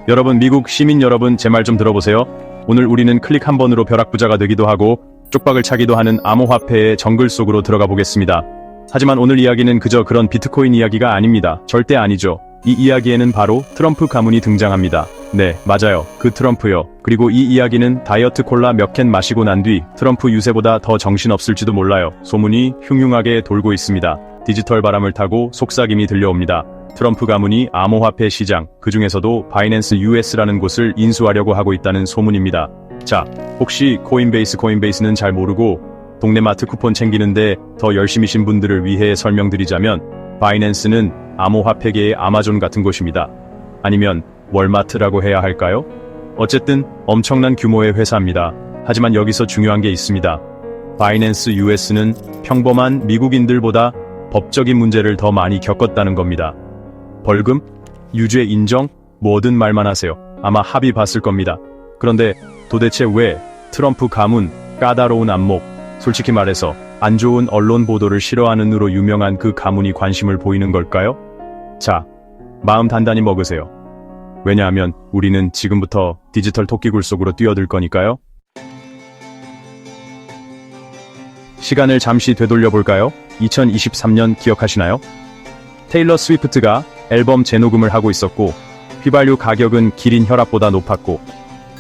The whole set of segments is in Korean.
여러분, 미국 시민 여러분, 제 말 좀 들어보세요. 오늘 우리는 클릭 한 번으로 벼락부자가 되기도 하고 쪽박을 차기도 하는 암호화폐의 정글 속으로 들어가 보겠습니다. 하지만 오늘 이야기는 그저 그런 비트코인 이야기가 아닙니다. 절대 아니죠. 이 이야기에는 바로 트럼프 가문이 등장합니다. 네, 맞아요. 그 트럼프요. 그리고 이 이야기는 다이어트 콜라 몇 캔 마시고 난 뒤 트럼프 유세보다 더 정신없을지도 몰라요. 소문이 흉흉하게 돌고 있습니다. 디지털 바람을 타고 속삭임이 들려옵니다. 트럼프 가문이 암호화폐 시장, 그 중에서도 바이낸스 US라는 곳을 인수하려고 하고 있다는 소문입니다. 자, 혹시 코인베이스는 잘 모르고 동네 마트 쿠폰 챙기는데 더 열심히신 분들을 위해 설명드리자면 바이낸스는 암호화폐계의 아마존 같은 곳입니다. 아니면 월마트라고 해야 할까요? 어쨌든 엄청난 규모의 회사입니다. 하지만 여기서 중요한 게 있습니다. 바이낸스 US는 평범한 미국인들보다 법적인 문제를 더 많이 겪었다는 겁니다. 벌금? 유죄 인정? 뭐든 말만 하세요. 아마 합의 봤을 겁니다. 그런데 도대체 왜 트럼프 가문, 까다로운 안목, 솔직히 말해서 안 좋은 언론 보도를 싫어하는 으로 유명한 그 가문이 관심을 보이는 걸까요? 자, 마음 단단히 먹으세요. 왜냐하면 우리는 지금부터 디지털 토끼굴 속으로 뛰어들 거니까요. 시간을 잠시 되돌려 볼까요? 2023년 기억하시나요? 테일러 스위프트가 앨범 재녹음을 하고 있었고 휘발유 가격은 기린 혈압보다 높았고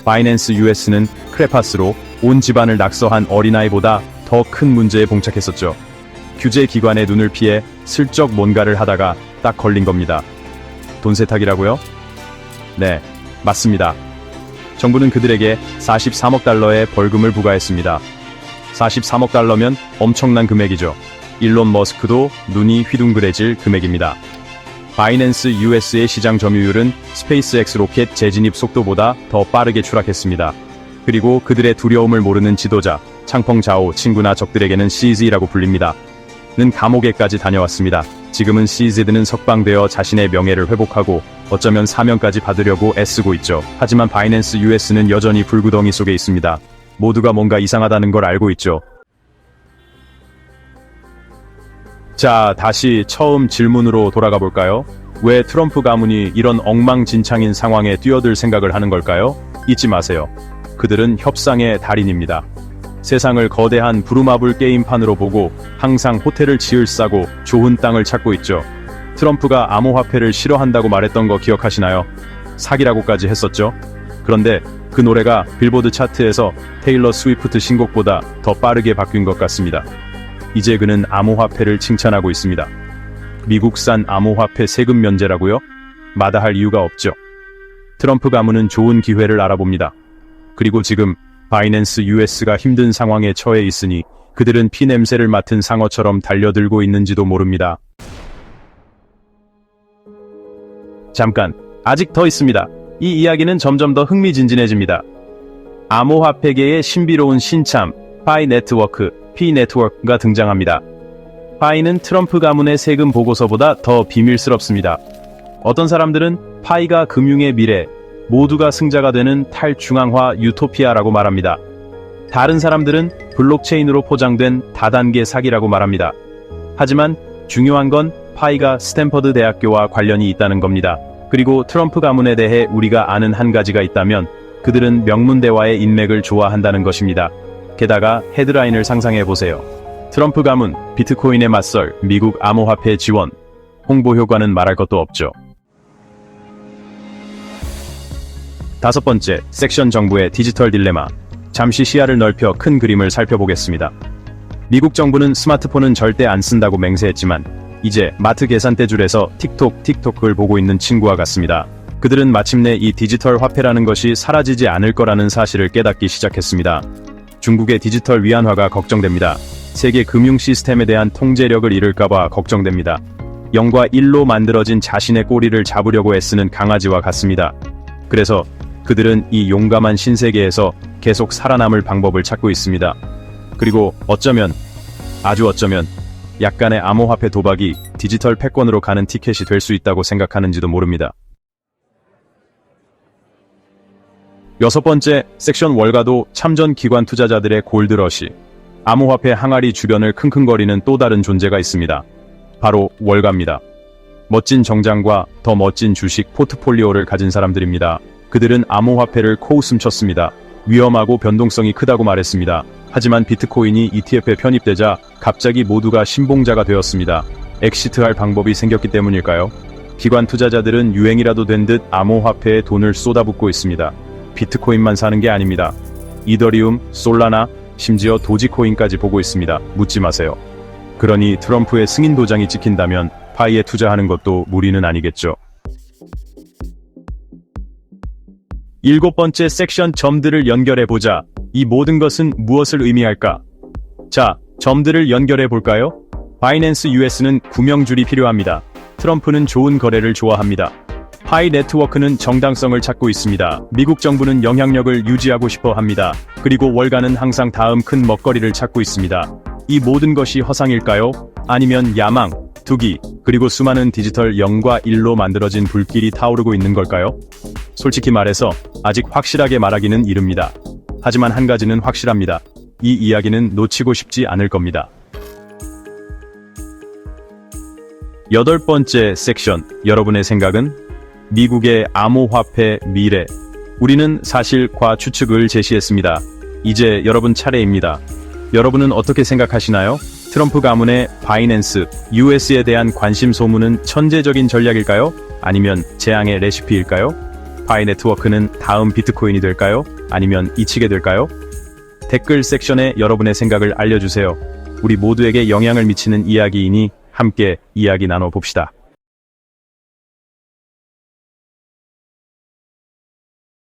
바이낸스 US는 크레파스로 온 집안을 낙서한 어린아이보다 더 큰 문제에 봉착했었죠. 규제 기관의 눈을 피해 슬쩍 뭔가를 하다가 딱 걸린 겁니다. 돈 세탁이라고요? 네, 맞습니다. 정부는 그들에게 43억 달러의 벌금을 부과했습니다. 43억 달러면 엄청난 금액이죠. 일론 머스크도 눈이 휘둥그레질 금액입니다. 바이낸스 US의 시장 점유율은 스페이스X 로켓 재진입 속도보다 더 빠르게 추락했습니다. 그리고 그들의 두려움을 모르는 지도자, 창펑자오 친구나 적들에게는 CZ라고 불립니다. 는 감옥에까지 다녀왔습니다. 지금은 CZ는 석방되어 자신의 명예를 회복하고 어쩌면 사면까지 받으려고 애쓰고 있죠. 하지만 바이낸스 US는 여전히 불구덩이 속에 있습니다. 모두가 뭔가 이상하다는 걸 알고 있죠. 자, 다시 처음 질문으로 돌아가 볼까요? 왜 트럼프 가문이 이런 엉망진창인 상황에 뛰어들 생각을 하는 걸까요? 잊지 마세요. 그들은 협상의 달인입니다. 세상을 거대한 부루마블 게임판으로 보고 항상 호텔을 지을싸고 좋은 땅을 찾고 있죠. 트럼프가 암호화폐를 싫어한다고 말했던 거 기억하시나요? 사기라고까지 했었죠. 그런데 그 노래가 빌보드 차트에서 테일러 스위프트 신곡보다 더 빠르게 바뀐 것 같습니다. 이제 그는 암호화폐를 칭찬하고 있습니다. 미국산 암호화폐 세금 면제라고요? 마다할 이유가 없죠. 트럼프 가문은 좋은 기회를 알아봅니다. 그리고 지금 바이낸스 US가 힘든 상황에 처해 있으니 그들은 피냄새를 맡은 상어처럼 달려들고 있는지도 모릅니다. 잠깐, 아직 더 있습니다. 이 이야기는 점점 더 흥미진진해집니다. 암호화폐계의 신비로운 신참, 파이 네트워크, P-네트워크가 등장합니다. 파이는 트럼프 가문의 세금 보고서보다 더 비밀스럽습니다. 어떤 사람들은 파이가 금융의 미래, 모두가 승자가 되는 탈중앙화 유토피아라고 말합니다. 다른 사람들은 블록체인으로 포장된 다단계 사기라고 말합니다. 하지만 중요한 건 파이가 스탠퍼드 대학교와 관련이 있다는 겁니다. 그리고 트럼프 가문에 대해 우리가 아는 한 가지가 있다면 그들은 명문대와의 인맥을 좋아한다는 것입니다. 게다가 헤드라인을 상상해보세요. 트럼프 가문, 비트코인에 맞설 미국 암호화폐 지원, 홍보 효과는 말할 것도 없죠. 다섯 번째, 섹션 정부의 디지털 딜레마. 잠시 시야를 넓혀 큰 그림을 살펴보겠습니다. 미국 정부는 스마트폰은 절대 안 쓴다고 맹세했지만 이제 마트 계산대 줄에서 틱톡을 보고 있는 친구와 같습니다. 그들은 마침내 이 디지털 화폐라는 것이 사라지지 않을 거라는 사실을 깨닫기 시작했습니다. 중국의 디지털 위안화가 걱정됩니다. 세계 금융 시스템에 대한 통제력을 잃을까봐 걱정됩니다. 0과 1로 만들어진 자신의 꼬리를 잡으려고 애쓰는 강아지와 같습니다. 그래서 그들은 이 용감한 신세계에서 계속 살아남을 방법을 찾고 있습니다. 그리고 어쩌면, 아주 어쩌면 약간의 암호화폐 도박이 디지털 패권으로 가는 티켓이 될 수 있다고 생각하는지도 모릅니다. 여섯 번째, 섹션 월가도 참전 기관 투자자들의 골드러시. 암호화폐 항아리 주변을 킁킁거리는 또 다른 존재가 있습니다. 바로 월가입니다. 멋진 정장과 더 멋진 주식 포트폴리오를 가진 사람들입니다. 그들은 암호화폐를 코웃음 쳤습니다. 위험하고 변동성이 크다고 말했습니다. 하지만 비트코인이 ETF에 편입되자 갑자기 모두가 신봉자가 되었습니다. 엑시트할 방법이 생겼기 때문일까요? 기관 투자자들은 유행이라도 된 듯 암호화폐에 돈을 쏟아붓고 있습니다. 비트코인만 사는 게 아닙니다. 이더리움, 솔라나, 심지어 도지코인까지 보고 있습니다. 묻지 마세요. 그러니 트럼프의 승인 도장이 찍힌다면 파이에 투자하는 것도 무리는 아니겠죠. 7번째 섹션 점들을 연결해보자. 이 모든 것은 무엇을 의미할까? 자, 점들을 연결해볼까요? 바이낸스 US는 구명줄이 필요합니다. 트럼프는 좋은 거래를 좋아합니다. 파이 네트워크는 정당성을 찾고 있습니다. 미국 정부는 영향력을 유지하고 싶어 합니다. 그리고 월가는 항상 다음 큰 먹거리를 찾고 있습니다. 이 모든 것이 허상일까요? 아니면 야망, 투기, 그리고 수많은 디지털 0과 1로 만들어진 불길이 타오르고 있는 걸까요? 솔직히 말해서 아직 확실하게 말하기는 이릅니다. 하지만 한 가지는 확실합니다. 이 이야기는 놓치고 싶지 않을 겁니다. 8번째 섹션, 여러분의 생각은? 미국의 암호화폐 미래. 우리는 사실과 추측을 제시했습니다. 이제 여러분 차례입니다. 여러분은 어떻게 생각하시나요? 트럼프 가문의 바이낸스, US에 대한 관심 소문은 천재적인 전략일까요? 아니면 재앙의 레시피일까요? 파이 네트워크는 다음 비트코인이 될까요? 아니면 잊히게 될까요? 댓글 섹션에 여러분의 생각을 알려주세요. 우리 모두에게 영향을 미치는 이야기이니 함께 이야기 나눠봅시다.